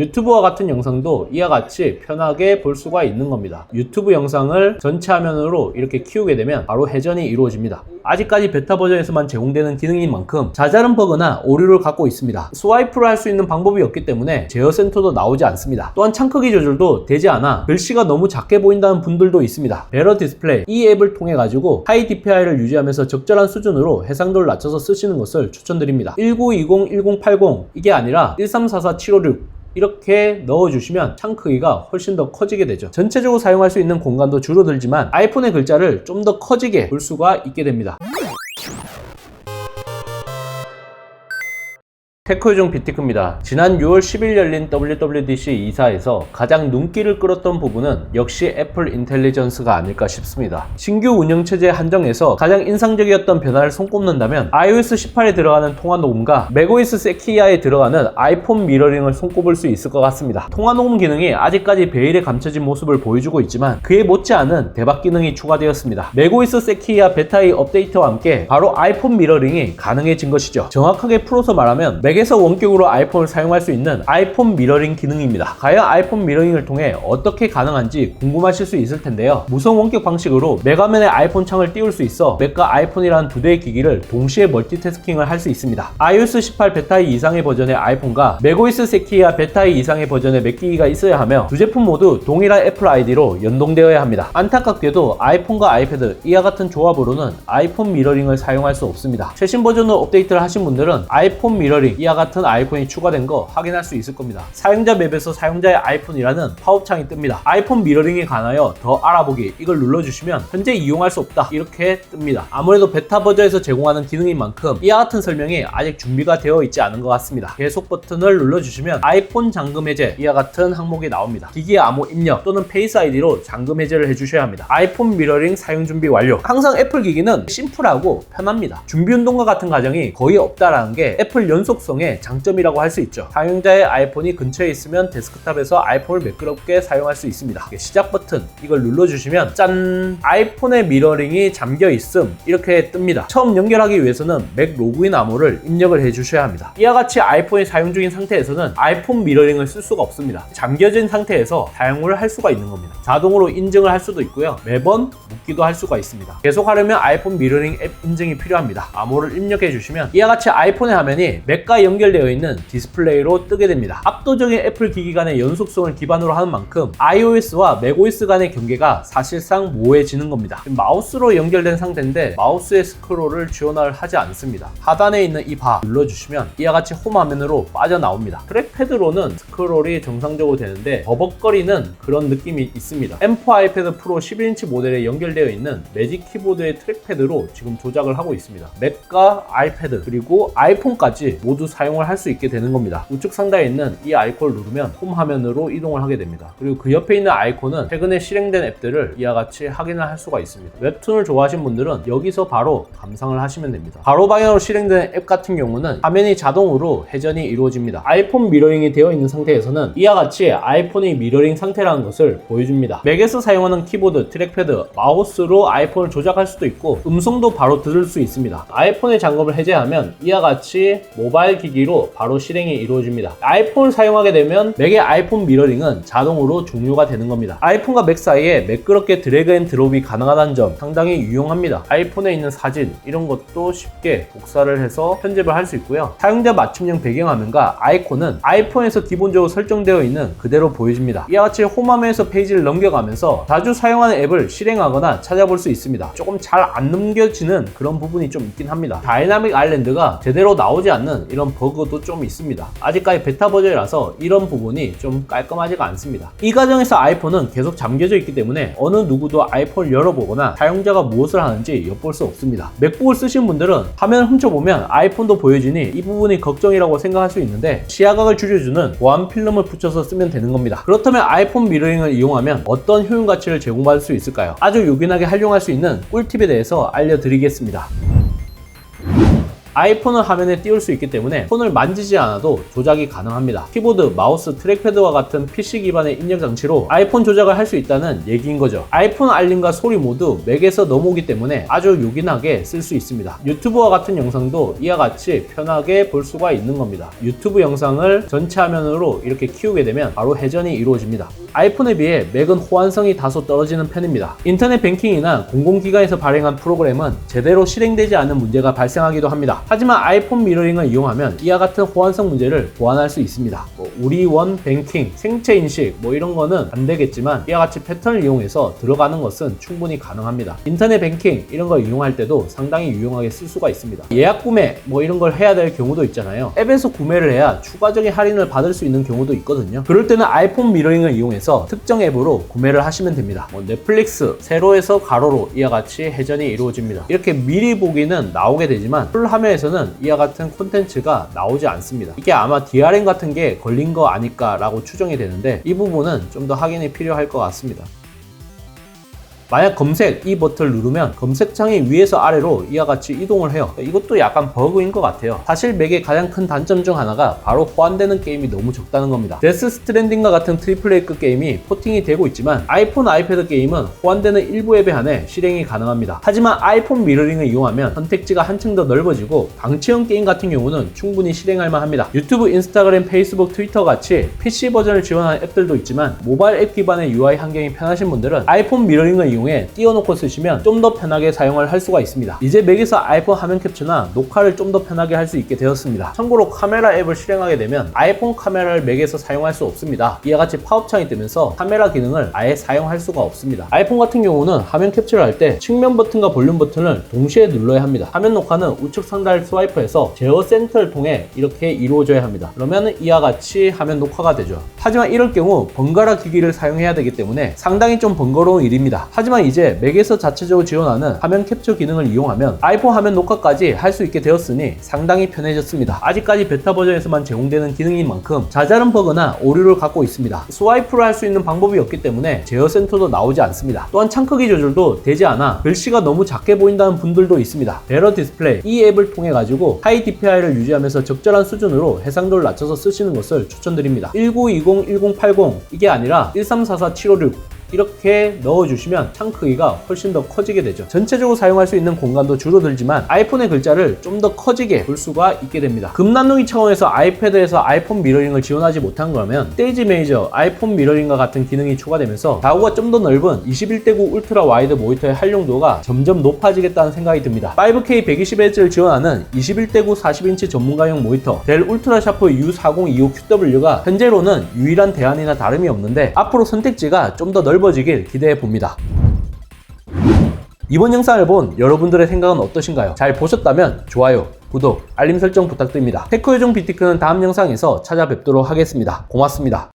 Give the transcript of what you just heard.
유튜브와 같은 영상도 이와 같이 편하게 볼 수가 있는 겁니다. 유튜브 영상을 전체 화면으로 이렇게 키우게 되면 바로 회전이 이루어집니다. 아직까지 베타 버전에서만 제공되는 기능인 만큼 자잘한 버그나 오류를 갖고 있습니다. 스와이프를 할 수 있는 방법이 없기 때문에 제어 센터도 나오지 않습니다. 또한 창 크기 조절도 되지 않아 글씨가 너무 작게 보인다는 분들도 있습니다. 베러 디스플레이 이 앱을 통해 가지고 하이 DPI를 유지하면서 적절한 수준으로 해상도를 낮춰서 쓰시는 것을 추천드립니다. 1920, 1080 이게 아니라 1344, 756 이렇게 넣어주시면 창 크기가 훨씬 더 커지게 되죠. 전체적으로 사용할 수 있는 공간도 줄어들지만 아이폰의 글자를 좀 더 커지게 볼 수가 있게 됩니다. 테크요정 비티크입니다. 지난 6월 10일 열린 WWDC 2사에서 가장 눈길을 끌었던 부분은 역시 애플 인텔리전스가 아닐까 싶습니다. 신규 운영체제 한정에서 가장 인상적이었던 변화를 손꼽는다면 iOS 18에 들어가는 통화녹음과 맥OS 세키야에 들어가는 아이폰 미러링을 손꼽을 수 있을 것 같습니다. 통화녹음 기능이 아직까지 베일에 감춰진 모습을 보여주고 있지만 그에 못지않은 대박 기능이 추가되었습니다. 맥OS 세키야 베타의 업데이트와 함께 바로 아이폰 미러링이 가능해진 것이죠. 정확하게 풀어서 말하면 맥에서 원격으로 아이폰을 사용할 수 있는 아이폰 미러링 기능입니다. 과연 아이폰 미러링을 통해 어떻게 가능한지 궁금하실 수 있을 텐데요. 무선 원격 방식으로 맥 화면에 아이폰 창을 띄울 수 있어 맥과 아이폰이라는 두 대의 기기를 동시에 멀티태스킹을 할 수 있습니다. iOS 18 베타의 이상의 버전의 아이폰과 맥OS 세키야 베타의 이상의 버전의 맥 기기가 있어야 하며 두 제품 모두 동일한 애플 아이디로 연동되어야 합니다. 안타깝게도 아이폰과 아이패드 이와 같은 조합으로는 아이폰 미러링을 사용할 수 없습니다. 최신 버전으로 업데이트를 하신 분들은 아이폰 미러링 이와 같은 아이콘이 추가된 거 확인할 수 있을 겁니다. 사용자 맵에서 사용자의 아이폰이라는 팝업창이 뜹니다. 아이폰 미러링에 관하여 더 알아보기 이걸 눌러주시면 현재 이용할 수 없다 이렇게 뜹니다. 아무래도 베타 버전에서 제공하는 기능인 만큼 이와 같은 설명이 아직 준비가 되어 있지 않은 것 같습니다. 계속 버튼을 눌러주시면 아이폰 잠금 해제 이와 같은 항목이 나옵니다. 기기의 암호 입력 또는 페이스 아이디로 잠금 해제를 해주셔야 합니다. 아이폰 미러링 사용 준비 완료. 항상 애플 기기는 심플하고 편합니다. 준비 운동과 같은 과정이 거의 없다라는 게 애플 연속성의 장점이라고 할 수 있죠. 사용자의 아이폰이 근처에 있으면 데스크탑에서 아이폰을 매끄럽게 사용할 수 있습니다. 시작 버튼 이걸 눌러주시면 짠! 아이폰의 미러링이 잠겨 있음 이렇게 뜹니다. 처음 연결하기 위해서는 맥 로그인 암호를 입력을 해주셔야 합니다. 이와 같이 아이폰이 사용 중인 상태에서는 아이폰 미러링을 쓸 수가 없습니다. 잠겨진 상태에서 사용을 할 수가 있는 겁니다. 자동으로 인증을 할 수도 있고요. 매번 묻기도 할 수가 있습니다. 계속 하려면 아이폰 미러링 앱 인증이 필요합니다. 암호를 입력해 주시면 이와 같이 아이폰의 화면이 맥과 연결되어 있는 디스플레이로 뜨게 됩니다. 압도적인 애플 기기 간의 연속성을 기반으로 하는 만큼 iOS와 맥OS 간의 경계가 사실상 모호해지는 겁니다. 마우스로 연결된 상태인데 마우스의 스크롤을 지원을 하지 않습니다. 하단에 있는 이 바 눌러주시면 이와 같이 홈 화면으로 빠져나옵니다. 트랙패드로는 스크롤이 정상적으로 되는데 버벅거리는 그런 느낌이 있습니다. M4 아이패드 프로 11인치 모델에 연결되어 있는 매직 키보드의 트랙패드로 지금 조작을 하고 있습니다. 맥과 아이패드 그리고 아이폰까지 모두 사용을 할 수 있게 되는 겁니다. 우측 상단에 있는 이 아이콘을 누르면 홈 화면으로 이동을 하게 됩니다. 그리고 그 옆에 있는 아이콘은 최근에 실행된 앱들을 이와 같이 확인을 할 수가 있습니다. 웹툰을 좋아하시는 분들은 여기서 바로 감상을 하시면 됩니다. 바로 방향으로 실행된 앱 같은 경우는 화면이 자동으로 회전이 이루어집니다. 아이폰 미러링이 되어 있는 상태에서는 이와 같이 아이폰의 미러링 상태라는 것을 보여줍니다. 맥에서 사용하는 키보드, 트랙패드, 마우스로 아이폰을 조작할 수도 있고 음성도 바로 들을 수 있습니다. 아이폰의 잠금을 해제하면 이와 같이 모바일 기기로 바로 실행이 이루어집니다. 아이폰을 사용하게 되면 맥의 아이폰 미러링은 자동으로 종료가 되는 겁니다. 아이폰과 맥 사이에 매끄럽게 드래그 앤 드롭이 가능하다는 점 상당히 유용합니다. 아이폰에 있는 사진 이런 것도 쉽게 복사를 해서 편집을 할 수 있고요. 사용자 맞춤형 배경화면과 아이콘은 아이폰에서 기본적으로 설정되어 있는 그대로 보여집니다. 이와 같이 홈화면에서 페이지를 넘겨가면서 자주 사용하는 앱을 실행하거나 찾아볼 수 있습니다. 조금 잘 안 넘겨지는 그런 부분이 좀 있긴 합니다. 다이나믹 아일랜드가 제대로 나오지 않는 이런 버그도 좀 있습니다. 아직까지 베타 버전이라서 이런 부분이 좀 깔끔하지가 않습니다. 이 과정에서 아이폰은 계속 잠겨져 있기 때문에 어느 누구도 아이폰을 열어보거나 사용자가 무엇을 하는지 엿볼 수 없습니다. 맥북을 쓰신 분들은 화면을 훔쳐보면 아이폰도 보여지니 이 부분이 걱정이라고 생각할 수 있는데 시야각을 줄여주는 보안 필름을 붙여서 쓰면 되는 겁니다. 그렇다면 아이폰 미러링을 이용하면 어떤 효용 가치를 제공받을 수 있을까요? 아주 요긴하게 활용할 수 있는 꿀팁에 대해서 알려드리겠습니다. 아이폰을 화면에 띄울 수 있기 때문에 폰을 만지지 않아도 조작이 가능합니다. 키보드, 마우스, 트랙패드와 같은 PC 기반의 입력 장치로 아이폰 조작을 할 수 있다는 얘기인 거죠. 아이폰 알림과 소리 모두 맥에서 넘어오기 때문에 아주 요긴하게 쓸 수 있습니다. 유튜브와 같은 영상도 이와 같이 편하게 볼 수가 있는 겁니다. 유튜브 영상을 전체 화면으로 이렇게 키우게 되면 바로 회전이 이루어집니다. 아이폰에 비해 맥은 호환성이 다소 떨어지는 편입니다. 인터넷 뱅킹이나 공공기관에서 발행한 프로그램은 제대로 실행되지 않는 문제가 발생하기도 합니다. 하지만 아이폰 미러링을 이용하면 이와 같은 호환성 문제를 보완할 수 있습니다. 우리원 뱅킹, 생체인식 이런 거는 안 되겠지만 이와 같이 패턴을 이용해서 들어가는 것은 충분히 가능합니다. 인터넷 뱅킹 이런 걸 이용할 때도 상당히 유용하게 쓸 수가 있습니다. 예약 구매 이런 걸 해야 될 경우도 있잖아요. 앱에서 구매를 해야 추가적인 할인을 받을 수 있는 경우도 있거든요. 그럴 때는 아이폰 미러링을 이용해서 특정 앱으로 구매를 하시면 됩니다. 넷플릭스, 세로에서 가로로 이와 같이 회전이 이루어집니다. 이렇게 미리 보기는 나오게 되지만 풀 화면에서는 이와 같은 콘텐츠가 나오지 않습니다. 이게 아마 DRM 같은 게 걸린 거 아닐까 라고 추정이 되는데 이 부분은 좀 더 확인이 필요할 것 같습니다. 만약 검색 이 버튼을 누르면 검색창이 위에서 아래로 이와 같이 이동을 해요. 이것도 약간 버그인 것 같아요. 사실 맥의 가장 큰 단점 중 하나가 바로 호환되는 게임이 너무 적다는 겁니다. 데스 스트랜딩과 같은 트리플 A급 게임이 포팅이 되고 있지만 아이폰, 아이패드 게임은 호환되는 일부 앱에 한해 실행이 가능합니다. 하지만 아이폰 미러링을 이용하면 선택지가 한층 더 넓어지고 방치형 게임 같은 경우는 충분히 실행할 만합니다. 유튜브, 인스타그램, 페이스북, 트위터 같이 PC 버전을 지원하는 앱들도 있지만 모바일 앱 기반의 UI 환경이 편하신 분들은 아이폰 미러링을 이용해 띄워놓고 쓰시면 좀 더 편하게 사용을 할 수가 있습니다. 이제 맥에서 아이폰 화면 캡처나 녹화를 좀 더 편하게 할 수 있게 되었습니다. 참고로 카메라 앱을 실행하게 되면 아이폰 카메라를 맥에서 사용할 수 없습니다. 이와 같이 팝업창이 뜨면서 카메라 기능을 아예 사용할 수가 없습니다. 아이폰 같은 경우는 화면 캡처를 할 때 측면 버튼과 볼륨 버튼을 동시에 눌러야 합니다. 화면 녹화는 우측 상단을 스와이프해서 제어 센터를 통해 이렇게 이루어져야 합니다. 그러면 이와 같이 화면 녹화가 되죠. 하지만 이럴 경우 번갈아 기기를 사용해야 되기 때문에 상당히 좀 번거로운 일입니다. 하지만 이제 맥에서 자체적으로 지원하는 화면 캡처 기능을 이용하면 아이폰 화면 녹화까지 할 수 있게 되었으니 상당히 편해졌습니다. 아직까지 베타 버전에서만 제공되는 기능인 만큼 자잘한 버그나 오류를 갖고 있습니다. 스와이프를 할 수 있는 방법이 없기 때문에 제어 센터도 나오지 않습니다. 또한 창 크기 조절도 되지 않아 글씨가 너무 작게 보인다는 분들도 있습니다. 베러 디스플레이 이 앱을 통해 가지고 하이 DPI를 유지하면서 적절한 수준으로 해상도를 낮춰서 쓰시는 것을 추천드립니다. 1920, 1080 이게 아니라 1344, 756 이렇게 넣어주시면 창 크기가 훨씬 더 커지게 되죠. 전체적으로 사용할 수 있는 공간도 줄어들지만 아이폰의 글자를 좀 더 커지게 볼 수가 있게 됩니다. 급난둥이 차원에서 아이패드에서 아이폰 미러링을 지원하지 못한 거라면 스테이지 매니저, 아이폰 미러링과 같은 기능이 추가되면서 좌우가 좀 더 넓은 21:9 울트라 와이드 모니터의 활용도가 점점 높아지겠다는 생각이 듭니다. 5K 120Hz를 지원하는 21:9 40인치 전문가용 모니터 델 울트라 샤프 U4025QW가 현재로는 유일한 대안이나 다름이 없는데 앞으로 선택지가 좀 더 넓어지길 기대해 봅니다. 이번 영상을 본 여러분들의 생각은 어떠신가요? 잘 보셨다면 좋아요, 구독, 알림 설정 부탁드립니다. 테크요정 비티크는 다음 영상에서 찾아뵙도록 하겠습니다. 고맙습니다.